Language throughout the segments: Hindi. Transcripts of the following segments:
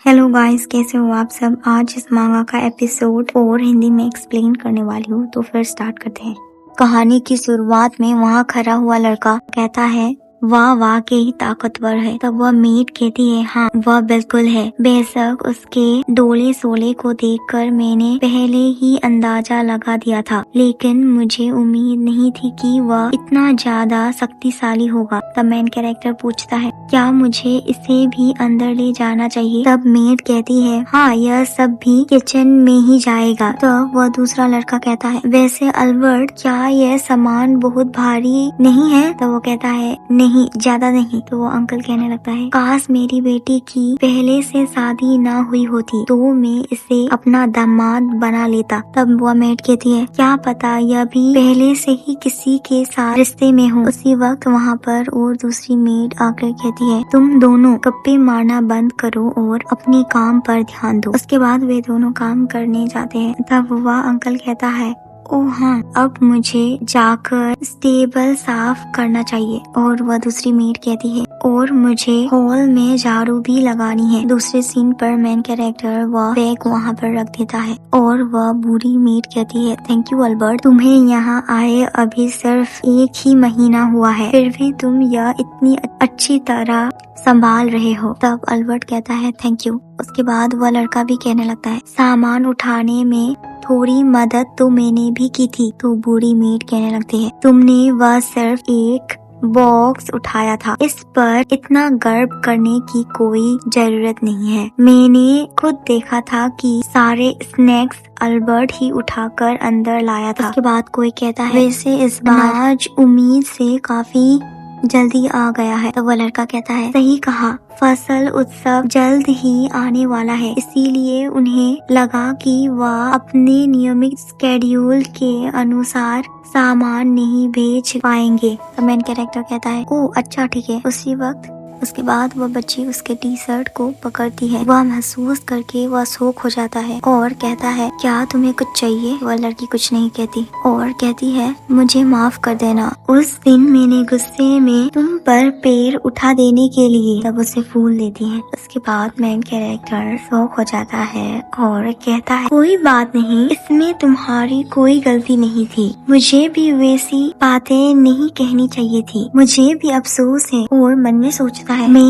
हेलो गाइस, कैसे हो आप सब। आज इस मांगा का एपिसोड और हिंदी में एक्सप्लेन करने वाली हूँ, तो फिर स्टार्ट करते हैं। कहानी की शुरुआत में वहाँ खड़ा हुआ लड़का कहता है, वाह वाकई ताकतवर है। तब वह मेड कहती है, हाँ वह बिल्कुल है। बेशक उसके डोले सोले को देखकर मैंने पहले ही अंदाजा लगा दिया था, लेकिन मुझे उम्मीद नहीं थी कि वह इतना ज्यादा शक्तिशाली होगा। तब मेन कैरेक्टर पूछता है, क्या मुझे इसे भी अंदर ले जाना चाहिए? तब मेड कहती है, हाँ यह सब भी किचन में ही जाएगा। तब वह दूसरा लड़का कहता है, वैसे अल्बर्ट क्या यह सामान बहुत भारी नहीं है? तब वो कहता है, नहीं ज्यादा नहीं। तो वो अंकल कहने लगता है, काश मेरी बेटी की पहले से शादी ना हुई होती तो मैं इसे अपना दामाद बना लेता। तब वो मेड कहती है, क्या पता यह भी पहले से ही किसी के साथ रिश्ते में हो। उसी वक्त वहाँ पर और दूसरी मेड आकर कहती है, तुम दोनों गप्पे मारना बंद करो और अपने काम पर ध्यान दो। उसके बाद वे दोनों काम करने जाते हैं। तब वह अंकल कहता है, ओह हाँ, अब मुझे जाकर स्टेबल साफ करना चाहिए। और वह दूसरी मेड कहती है, और मुझे हॉल में झाड़ू भी लगानी है। दूसरे सीन पर मेन कैरेक्टर वह बैग वहाँ पर रख देता है और वह बूढ़ी मेड कहती है, थैंक यू अल्बर्ट, तुम्हें यहाँ आए अभी सिर्फ 1 ही महीना हुआ है, फिर भी तुम यह इतनी अच्छी तरह संभाल रहे हो। तब अल्बर्ट कहता है, थैंक यू। उसके बाद वह लड़का भी कहने लगता है, सामान उठाने में थोड़ी मदद तो मैंने भी की थी। तो बूढ़ी मेड कहने लगती है, तुमने वह सिर्फ एक बॉक्स उठाया था, इस पर इतना गर्व करने की कोई जरूरत नहीं है। मैंने खुद देखा था कि सारे स्नैक्स अल्बर्ट ही उठाकर अंदर लाया था। उसके बाद कोई कहता है, वैसे इस बार आज उम्मीद से काफी जल्दी आ गया है। तो वह लड़का कहता है, सही कहा, फसल उत्सव जल्द ही आने वाला है, इसीलिए उन्हें लगा कि वह अपने नियमित स्केड्यूल के अनुसार सामान नहीं भेज पाएंगे। तो मेन कैरेक्टर कहता है, ओह अच्छा ठीक है। उसी वक्त उसके बाद वह बच्ची उसके टी शर्ट को पकड़ती है। वह महसूस करके वह शौक हो जाता है और कहता है, क्या तुम्हें कुछ चाहिए? वह लड़की कुछ नहीं कहती और कहती है, मुझे माफ कर देना, उस दिन मैंने गुस्से में तुम पर पैर उठा देने के लिए। तब उसे फूल देती है। उसके बाद मेन कैरेक्टर शौक हो जाता है और कहता है, कोई बात नहीं, इसमें तुम्हारी कोई गलती नहीं थी, मुझे भी वैसी बातें नहीं कहनी चाहिए थी, मुझे भी अफसोस है। और मन में सोचता है, मैं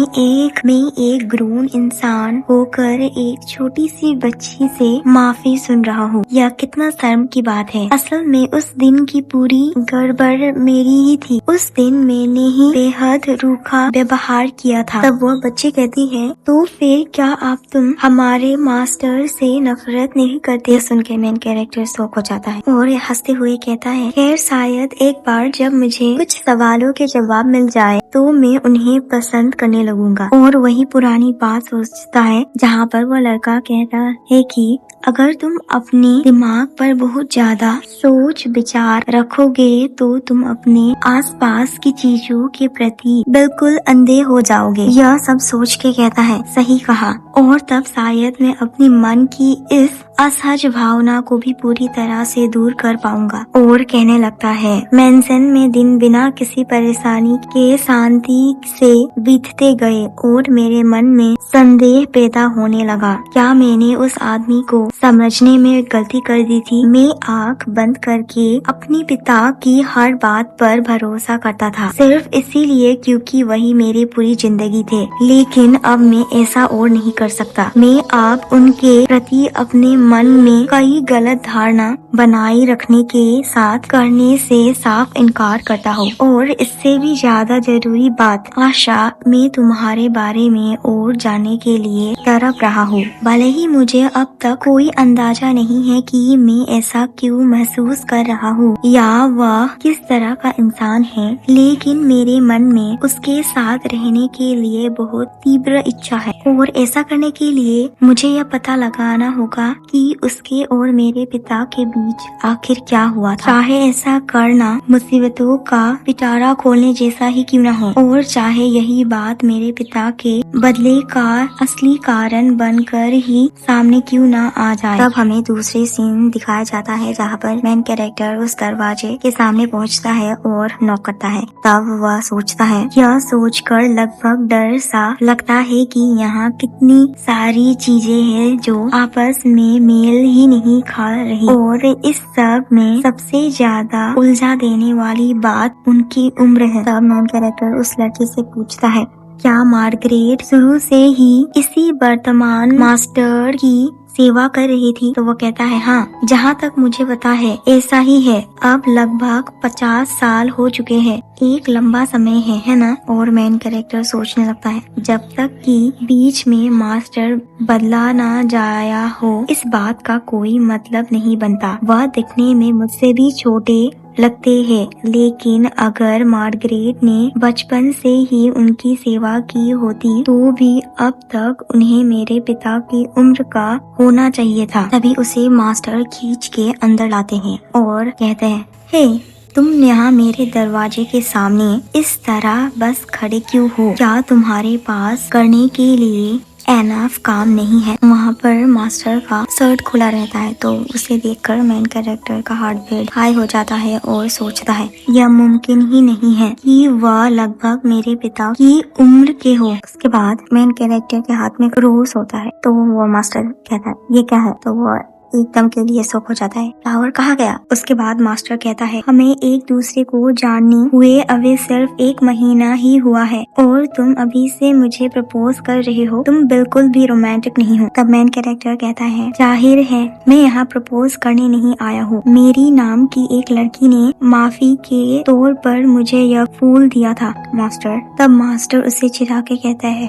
एक ग्रोन इंसान होकर एक छोटी सी बच्ची से माफी सुन रहा हूँ, यह कितना शर्म की बात है। असल में उस दिन की पूरी गड़बड़ मेरी ही थी, उस दिन मैंने ही बेहद रूखा व्यवहार किया था। तब वह बच्ची कहती है, तो फिर क्या तुम हमारे मास्टर से नफरत नहीं करते? सुन के मेन कैरेक्टर शॉक हो जाता है और हंसते हुए कहता है, खैर शायद एक बार जब मुझे कुछ सवालों के जवाब मिल जाए तो मैं उन्हें पसंद करने लगूंगा। और वही पुरानी बात सोचता है जहाँ पर वो लड़का कहता है कि अगर तुम अपने दिमाग पर बहुत ज्यादा सोच विचार रखोगे तो तुम अपने आसपास की चीजों के प्रति बिल्कुल अंधे हो जाओगे। यह सब सोच के कहता है, सही कहा, और तब शायद मैं अपनी मन की इस असहज भावना को भी पूरी तरह से दूर कर पाऊंगा। और कहने लगता है, मेंशन में दिन बिना किसी परेशानी के शांति से बीतते गए और मेरे मन में संदेह पैदा होने लगा, क्या मैंने उस आदमी को समझने में गलती कर दी थी? मैं आंख बंद करके अपने पिता की हर बात पर भरोसा करता था, सिर्फ इसीलिए क्योंकि वही मेरी पूरी जिंदगी थे। लेकिन अब मैं ऐसा और नहीं कर सकता। मैं अब उनके प्रति अपने मन में कई गलत धारणा बनाए रखने के साथ करने से साफ इनकार करता हूँ। और इससे भी ज्यादा जरूरी बात, आशा, मैं तुम्हारे बारे में और जानने के लिए तड़प रहा हूँ। भले ही मुझे अब तक कोई अंदाजा नहीं है कि मैं ऐसा क्यों महसूस कर रहा हूँ या वह किस तरह का इंसान है, लेकिन मेरे मन में उसके साथ रहने के लिए बहुत तीव्र इच्छा है। और ऐसा करने के लिए मुझे यह पता लगाना होगा कि उसके और मेरे पिता के बीच आखिर क्या हुआ था। चाहे ऐसा करना मुसीबतों का पिटारा खोलने जैसा ही क्यों न हो, और चाहे यही बात मेरे पिता के बदले का असली कारण बनकर ही सामने क्यों न आ जाए। तब हमें दूसरी सीन दिखाया जाता है जहाँ पर मेन कैरेक्टर उस दरवाजे के सामने पहुँचता है और नॉक करता है। तब वह सोचता है, यह सोचकर लगभग डर सा लगता है कि यहाँ कितनी इतनी सारी चीजें हैं जो आपस में मेल ही नहीं खा रही, और इस सब में सबसे ज्यादा उलझा देने वाली बात उनकी उम्र है। तब मेन कैरेक्टर उस लड़की से पूछता है, क्या मार्गरेट शुरू से ही इसी वर्तमान मास्टर की सेवा कर रही थी? तो वो कहता है, हाँ, जहाँ तक मुझे पता है ऐसा ही है। अब लगभग 50 साल हो चुके हैं। एक लंबा समय है ना? और मेन कैरेक्टर सोचने लगता है, जब तक कि बीच में मास्टर बदला ना जाया हो, इस बात का कोई मतलब नहीं बनता। वह दिखने में मुझसे भी छोटे लगते हैं, लेकिन अगर मार्गरेट ने बचपन से ही उनकी सेवा की होती तो भी अब तक उन्हें मेरे पिता की उम्र का होना चाहिए था। तभी उसे मास्टर खींच के अंदर लाते हैं और कहते हैं, हे, तुम यहाँ मेरे दरवाजे के सामने इस तरह बस खड़े क्यों हो? क्या तुम्हारे पास करने के लिए एनफ काम नहीं है? वहाँ पर मास्टर का शर्ट खुला रहता है, तो उसे देखकर मेन कैरेक्टर का हार्ट बीट हाई हो जाता है और सोचता है, यह मुमकिन ही नहीं है कि वह लगभग मेरे पिता की उम्र के हो। उसके बाद मेन कैरेक्टर के हाथ में रोज होता है, तो वो मास्टर कहता है, ये क्या है? तो वो एकदम के लिए शॉक हो जाता है, फ्लावर कहाँ गया? उसके बाद मास्टर कहता है, हमें एक दूसरे को जानने हुए अभी सिर्फ 1 महीना ही हुआ है और तुम अभी से मुझे प्रपोज कर रहे हो। तुम बिल्कुल भी रोमांटिक नहीं हो। तब मेन कैरेक्टर कहता है, जाहिर है मैं यहाँ प्रपोज करने नहीं आया हूँ। मेरी नाम की एक लड़की ने माफी के तौर पर मुझे यह फूल दिया था मास्टर। तब मास्टर उसे चिढ़ा के कहता है,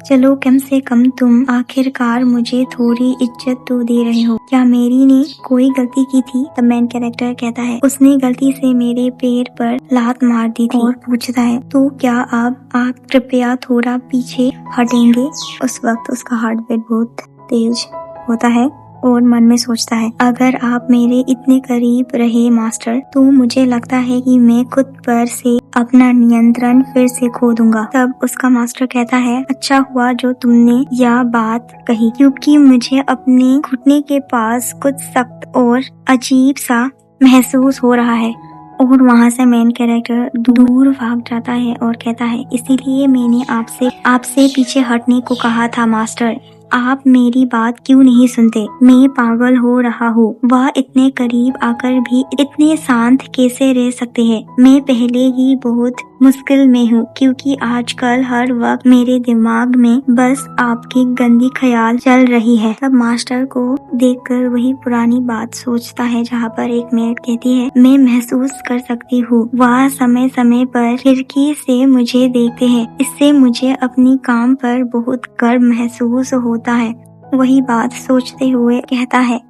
चलो, कम से कम तुम आखिरकार मुझे थोड़ी इज्जत तो दे रहे हो। क्या मेरी ने कोई गलती की थी? तब मेन कैरेक्टर कहता है, उसने गलती से मेरे पैर पर लात मार दी थी। और पूछता है, तो क्या आप कृपया थोड़ा पीछे हटेंगे? उस वक्त उसका हार्ट बीट बहुत तेज होता है और मन में सोचता है, अगर आप मेरे इतने करीब रहे मास्टर, तो मुझे लगता है कि मैं खुद पर से अपना नियंत्रण फिर से खो दूंगा। तब उसका मास्टर कहता है, अच्छा हुआ जो तुमने यह बात कही, क्योंकि मुझे अपने घुटने के पास कुछ सख्त और अजीब सा महसूस हो रहा है। और वहाँ से मेन कैरेक्टर दूर भाग जाता है और कहता है, इसीलिए मैंने आपसे पीछे हटने को कहा था मास्टर। आप मेरी बात क्यों नहीं सुनते? मैं पागल हो रहा हूँ। वह इतने करीब आकर भी इतने शांत कैसे रह सकते हैं? मैं पहले ही बहुत मुश्किल में हूँ, क्योंकि आजकल हर वक्त मेरे दिमाग में बस आपकी गंदी ख्याल चल रही है। तब मास्टर को देखकर वही पुरानी बात सोचता है, जहाँ पर एक मेड कहती है, मैं महसूस कर सकती हूँ, वह समय समय पर खिड़की से मुझे देखते हैं। इससे मुझे अपनी काम पर बहुत गर्व महसूस होता है। वही बात सोचते हुए कहता है,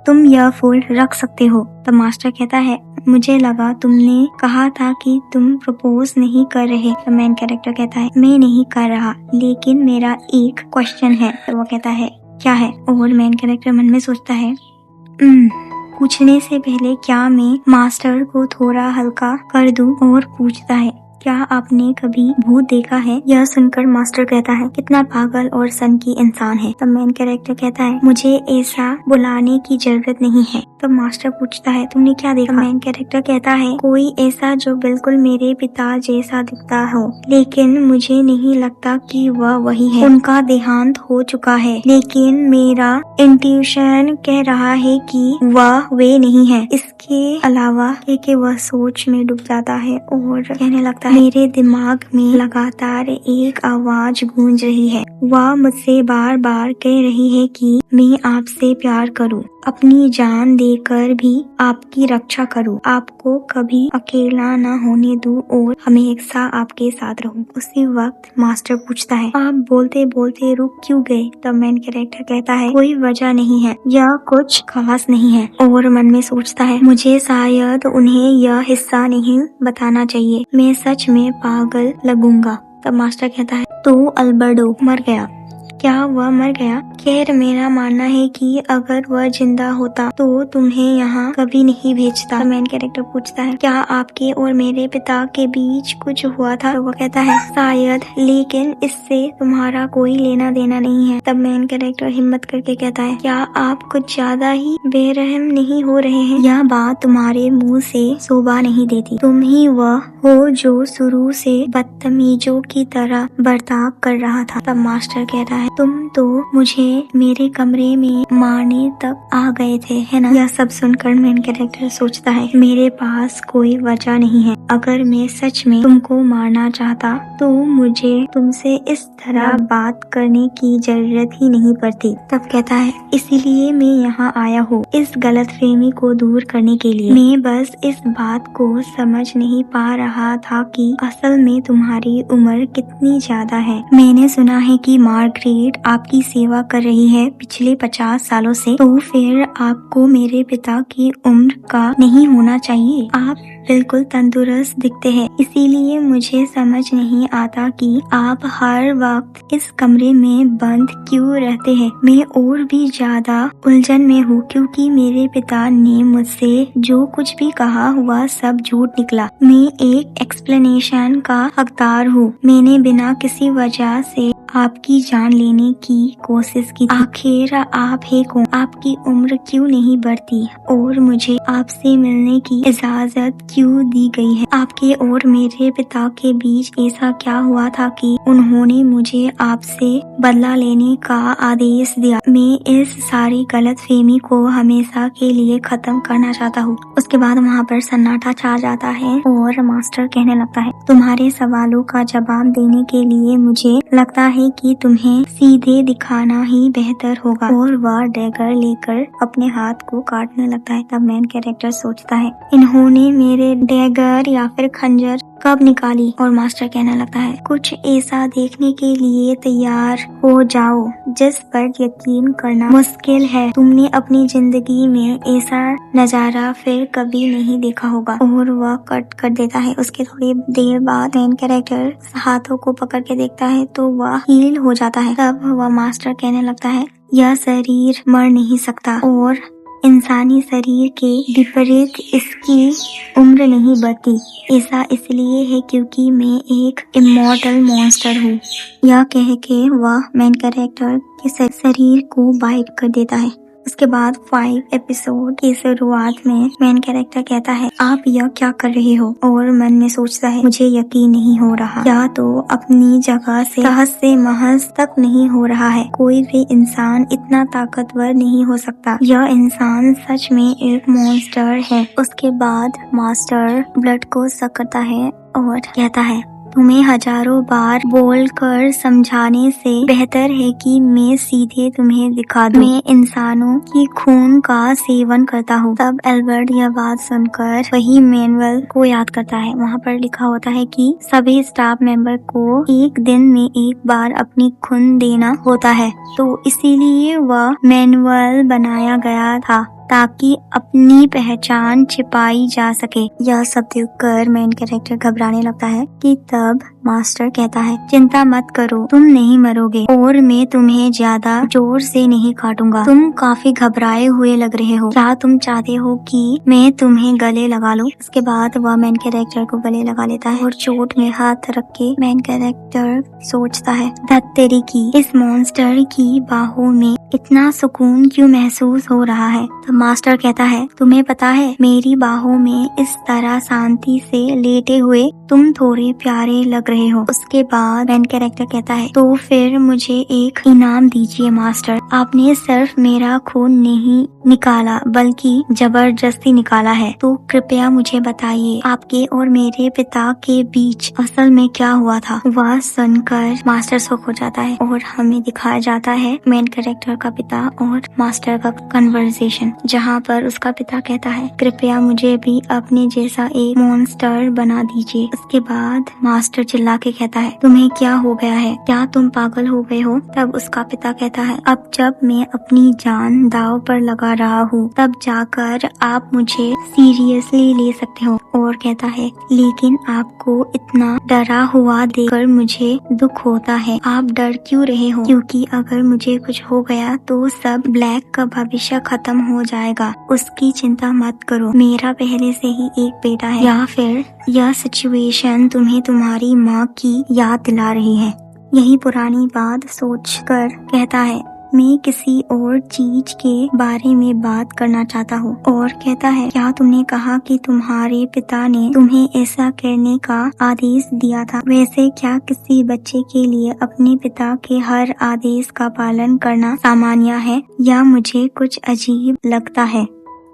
तुम यह फूल रख सकते हो। तो मास्टर कहता है, मुझे लगा तुमने कहा था कि तुम प्रपोज नहीं कर रहे। तो मेन कैरेक्टर कहता है, मैं नहीं कर रहा, लेकिन मेरा एक क्वेश्चन है। तो वो कहता है, क्या है? और मेन कैरेक्टर मन में सोचता है, पूछने से पहले क्या मैं मास्टर को थोड़ा हल्का कर दूं? और पूछता है, क्या आपने कभी भूत देखा है? यह सुनकर मास्टर कहता है, कितना पागल और सन की इंसान है। तब मेन कैरेक्टर कहता है, मुझे ऐसा बुलाने की जरूरत नहीं है। तब मास्टर पूछता है, तुमने क्या देखा? मेन कैरेक्टर कहता है, कोई ऐसा जो बिल्कुल मेरे पिता जैसा दिखता हो, लेकिन मुझे नहीं लगता कि वह वही है। उनका देहांत हो चुका है, लेकिन मेरा इंट्यूशन कह रहा है कि वह वे नहीं है। इसके अलावा कि वह सोच में डूब जाता है और कहने लगता है, मेरे दिमाग में लगातार एक आवाज गूंज रही है। वह मुझसे बार बार कह रही है कि मैं आपसे प्यार करूं, अपनी जान देकर भी आपकी रक्षा करूं, आपको कभी अकेला न होने दूं और हमेशा आपके साथ रहूं। उसी वक्त मास्टर पूछता है, आप बोलते बोलते रुक क्यों गए? तब मेन कैरेक्टर कहता है, कोई वजह नहीं है, यह कुछ खास नहीं है। और मन में सोचता है, मुझे शायद उन्हें यह हिस्सा नहीं बताना चाहिए, मैं सच में पागल लगूंगा। तब मास्टर कहता है, तो अल्बर्टो मर गया? क्या वह मर गया? खैर, मेरा मानना है कि अगर वह जिंदा होता तो तुम्हें यहाँ कभी नहीं भेजता। मेन कैरेक्टर पूछता है, क्या आपके और मेरे पिता के बीच कुछ हुआ था? तो वो कहता है, शायद, लेकिन इससे तुम्हारा कोई लेना देना नहीं है। तब मेन कैरेक्टर हिम्मत करके कहता है, क्या आप कुछ ज्यादा ही बेरहम नहीं हो रहे हैं? यह बात तुम्हारे मुँह से शोभा नहीं देती। तुम ही वह हो जो शुरू से बदतमीजों की तरह बर्ताव कर रहा था। तब मास्टर कहता है, है तुम तो मुझे मेरे कमरे में मारने तक आ गए थे, है ना। यह सब सुनकर मेन कैरेक्टर सोचता है मेरे पास कोई वजह नहीं है, अगर मैं सच में तुमको मारना चाहता तो मुझे तुमसे इस तरह बात करने की जरूरत ही नहीं पड़ती। तब कहता है इसीलिए मैं यहाँ आया हूँ, इस गलतफहमी को दूर करने के लिए। मैं बस इस बात को समझ नहीं पा रहा था कि असल में तुम्हारी उम्र कितनी ज्यादा है। मैंने सुना है कि मार्गरेट आपकी सेवा कर रही है पिछले 50 सालों से, तो फिर आपको मेरे पिता की उम्र का नहीं होना चाहिए। आप बिल्कुल तंदुरुस्त दिखते हैं, इसीलिए मुझे समझ नहीं आता कि आप हर वक्त इस कमरे में बंद क्यों रहते हैं। मैं और भी ज्यादा उलझन में हूँ क्योंकि मेरे पिता ने मुझसे जो कुछ भी कहा हुआ सब झूठ निकला। मैं एक एक्सप्लेनेशन का हकदार हूँ। मैंने बिना किसी वजह से आपकी जान लेने की कोशिश की। आखिर आप है कौन? आपकी उम्र क्यों नहीं बढ़ती और मुझे आपसे मिलने की इजाजत क्यों दी गई है? आपके और मेरे पिता के बीच ऐसा क्या हुआ था कि उन्होंने मुझे आपसे बदला लेने का आदेश दिया? मैं इस सारी गलतफहमी को हमेशा के लिए खत्म करना चाहता हूँ। उसके बाद वहाँ पर सन्नाटा छा जाता है और मास्टर कहने लगता है तुम्हारे सवालों का जवाब देने के लिए मुझे लगता है कि तुम्हें सीधे दिखाना ही बेहतर होगा। और वह डैगर लेकर अपने हाथ को काटने लगता है। तब मेन कैरेक्टर सोचता है इन्होंने मेरे डैगर या फिर खंजर कब निकाली? और मास्टर कहने लगता है कुछ ऐसा देखने के लिए तैयार हो जाओ जिस पर यकीन करना मुश्किल है। तुमने अपनी जिंदगी में ऐसा नजारा फिर कभी नहीं देखा होगा। और वह कट कर देता है। उसके थोड़ी देर बाद मेन कैरेक्टर हाथों को पकड़ के देखता है तो वह हील हो जाता है। तब वह मास्टर कहने लगता है यह शरीर मर नहीं सकता और इंसानी शरीर के विपरीत इसकी उम्र नहीं बढ़ती। ऐसा इसलिए है क्योंकि मैं एक इमॉर्टल मॉन्स्टर हूँ। यह कह के वह मेन कैरेक्टर के शरीर को बाइट कर देता है। उसके बाद 5 एपिसोड की शुरुआत में मेन कैरेक्टर कहता है आप यह क्या कर रहे हो? और मन में सोचता है मुझे यकीन नहीं हो रहा, या तो अपनी जगह से सहज से महज तक नहीं हो रहा है। कोई भी इंसान इतना ताकतवर नहीं हो सकता। यह इंसान सच में एक मॉन्स्टर है। उसके बाद मास्टर ब्लड को सक करता है और कहता है तुम्हें हजारों बार बोलकर समझाने से बेहतर है कि मैं सीधे तुम्हें दिखा दूं। मैं इंसानों की खून का सेवन करता हूँ। तब एल्बर्ट यह बात सुनकर वही मैनुअल को याद करता है। वहाँ पर लिखा होता है कि सभी स्टाफ मेंबर को एक दिन में एक बार अपनी खून देना होता है, तो इसीलिए वह मैनुअल बनाया गया था ताकि अपनी पहचान छिपाई जा सके। यह सब देखकर मेन कैरेक्टर घबराने लगता है कि तब मास्टर कहता है चिंता मत करो, तुम नहीं मरोगे और मैं तुम्हें ज्यादा जोर से नहीं काटूंगा। तुम काफी घबराए हुए लग रहे हो। क्या तुम चाहते हो कि मैं तुम्हें गले लगा लूं? उसके बाद वह मेन कैरेक्टर को गले लगा लेता है और चोट में हाथ रख के मेन कैरेक्टर सोचता है धत तेरी की, इस मॉन्स्टर की बाहों में इतना सुकून क्यों महसूस हो रहा है? तो मास्टर कहता है तुम्हें पता है मेरी बाहों में इस तरह शांति से लेटे हुए तुम थोड़े प्यारे लग रहे हो। उसके बाद मेन कैरेक्टर कहता है तो फिर मुझे एक इनाम दीजिए मास्टर। आपने सिर्फ मेरा खून नहीं निकाला बल्कि जबरदस्ती निकाला है, तो कृपया मुझे बताइए आपके और मेरे पिता के बीच असल में क्या हुआ था? वह सुनकर मास्टर शॉक हो जाता है और हमें दिखाया जाता है मेन कैरेक्टर का पिता और मास्टर का कन्वर्सेशन, जहाँ पर उसका पिता कहता है कृपया मुझे भी अपने जैसा एक मॉन्स्टर बना दीजिए। उसके बाद मास्टर चिल्ला के कहता है तुम्हें क्या हो गया है? क्या तुम पागल हो गए हो? तब उसका पिता कहता है अब जब मैं अपनी जान दांव पर लगा रहा हूँ तब जाकर आप मुझे सीरियसली ले सकते हो। और कहता है लेकिन आपको इतना डरा हुआ देखकर मुझे दुख होता है। आप डर क्यों रहे हो? क्योंकि अगर मुझे कुछ हो गया तो सब ब्लैक का भविष्य खत्म हो जाएगा। उसकी चिंता मत करो, मेरा पहले से ही एक बेटा है। या फिर यह सिचुएशन तुम्हें तुम्हारी माँ की याद दिला रही है। यही पुरानी बात सोचकर कहता है मैं किसी और चीज के बारे में बात करना चाहता हूँ। और कहता है क्या तुमने कहा कि तुम्हारे पिता ने तुम्हें ऐसा करने का आदेश दिया था? वैसे क्या किसी बच्चे के लिए अपने पिता के हर आदेश का पालन करना सामान्य है या मुझे कुछ अजीब लगता है?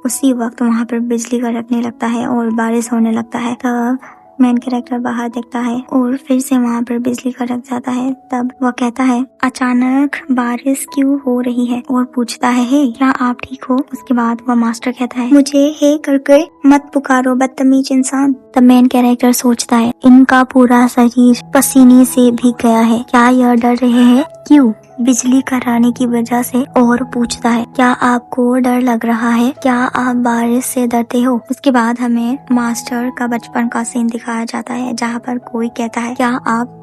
उसी वक्त वहाँ पर बिजली कड़कने लगता है और बारिश होने लगता है। तब मेन कैरेक्टर बाहर देखता है और फिर से वहाँ पर बिजली कड़क जाता है। तब वह कहता है अचानक बारिश क्यों हो रही है और पूछता है हे क्या आप ठीक हो? उसके बाद वह मास्टर कहता है मुझे हे करके मत पुकारो बदतमीज इंसान। तब मेन कैरेक्टर सोचता है इनका पूरा शरीर पसीने से भीग गया है, क्या यह डर रहे हैं? क्यों? बिजली कराने की वजह से। और पूछता है क्या आपको डर लग रहा है? क्या आप बारिश से डरते हो? उसके बाद हमें मास्टर का बचपन का सीन दिखाया जाता है जहाँ पर कोई कहता है क्या आप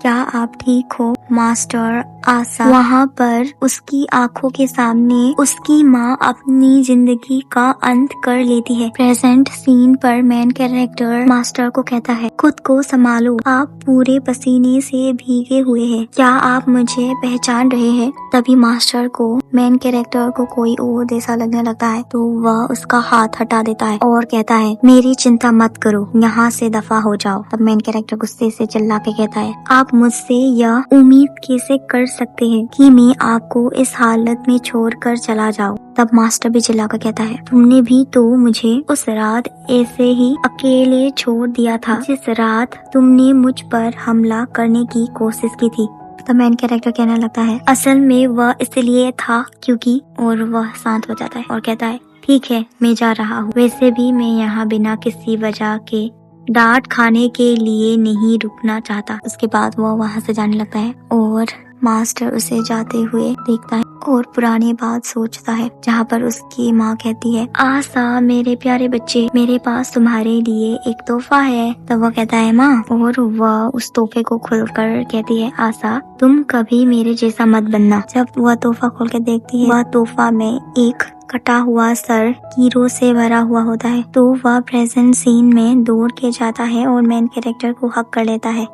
क्या आप ठीक हो मास्टर? आशा वहाँ पर उसकी आंखों के सामने उसकी माँ अपनी जिंदगी का अंत कर लेती है। प्रेजेंट सीन पर मेन कैरेक्टर मास्टर को कहता है खुद को संभालो, आप पूरे पसीने से भीगे हुए हैं, क्या आप मुझे पहचान रहे हैं? तभी मास्टर को मेन कैरेक्टर को कोई और जैसा लगने लगता है तो वह उसका हाथ हटा देता है और कहता है मेरी चिंता मत करो, यहाँ से दफा हो जाओ। तब मेन कैरेक्टर गुस्से से चिल्ला के कहता है आप मुझसे यह उम्मीद कैसे कर सकते हैं कि मैं आपको इस हालत में छोड़कर चला जाऊं? तब मास्टर भी चिल्लाकर कहता है तुमने भी तो मुझे उस रात ऐसे ही अकेले छोड़ दिया था जिस रात तुमने मुझ पर हमला करने की कोशिश की थी। तो मेन कैरेक्टर कहने लगता है असल में वह इसलिए था क्योंकि, और वह शांत हो जाता है और कहता है ठीक है मैं जा रहा हूँ, वैसे भी मैं यहाँ बिना किसी वजह के डांट खाने के लिए नहीं रुकना चाहता। उसके बाद वो वहाँ से जाने लगता है और मास्टर उसे जाते हुए देखता है और पुरानी बात सोचता है जहाँ पर उसकी माँ कहती है आशा मेरे प्यारे बच्चे मेरे पास तुम्हारे लिए एक तोहफा है। तब वो कहता है माँ, और वह उस तोहफे को खोलकर कहती है आशा तुम कभी मेरे जैसा मत बनना। जब वह तोहफा खोल के देखती है वह तोहफा में एक कटा हुआ सर कीड़ों से भरा हुआ होता है। तो वह प्रेजेंट सीन में दौड़ के जाता है और मेन कैरेक्टर को हक कर लेता है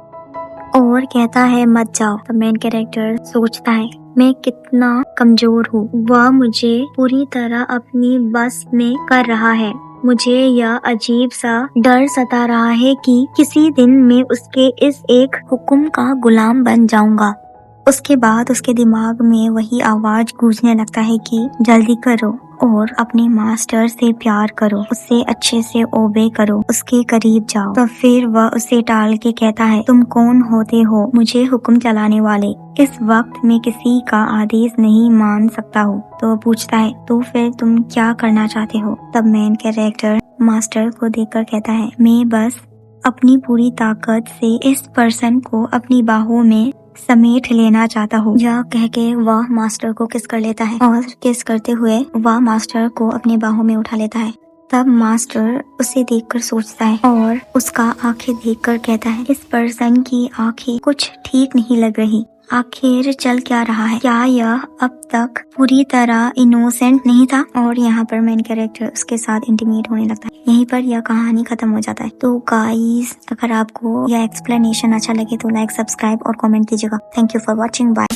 और कहता है मत जाओ। तो मेन कैरेक्टर सोचता है मैं कितना कमजोर हूँ, वह मुझे पूरी तरह अपनी बस में कर रहा है। मुझे यह अजीब सा डर सता रहा है कि किसी दिन मैं उसके इस एक हुक्म का गुलाम बन जाऊंगा। उसके बाद उसके दिमाग में वही आवाज गूंजने लगता है कि जल्दी करो और अपने मास्टर से प्यार करो, उससे अच्छे से ओबे करो, उसके करीब जाओ। तो फिर वह उसे टाल के कहता है तुम कौन होते हो मुझे हुक्म चलाने वाले? इस वक्त मैं किसी का आदेश नहीं मान सकता हूँ। तो पूछता है तो फिर तुम क्या करना चाहते हो? तब मेन कैरेक्टर मास्टर को देखकर कहता है मैं बस अपनी पूरी ताकत से इस पर्सन को अपनी बाहों में समेट लेना चाहता हूँ। यह कह के वह मास्टर को किस कर लेता है और किस करते हुए वह मास्टर को अपनी बाहों में उठा लेता है। तब मास्टर उसे देखकर सोचता है और उसका आंखें देखकर कहता है इस पर्सन की आंखें कुछ ठीक नहीं लग रही, आखिर चल क्या रहा है? क्या यह अब तक पूरी तरह इनोसेंट नहीं था? और यहाँ पर मेन कैरेक्टर उसके साथ इंटीमेट होने लगता है। यहीं पर यह कहानी खत्म हो जाता है। तो गाइस अगर आपको यह एक्सप्लेनेशन अच्छा लगे तो लाइक, सब्सक्राइब और कमेंट कीजिएगा। Thank you for watching, bye.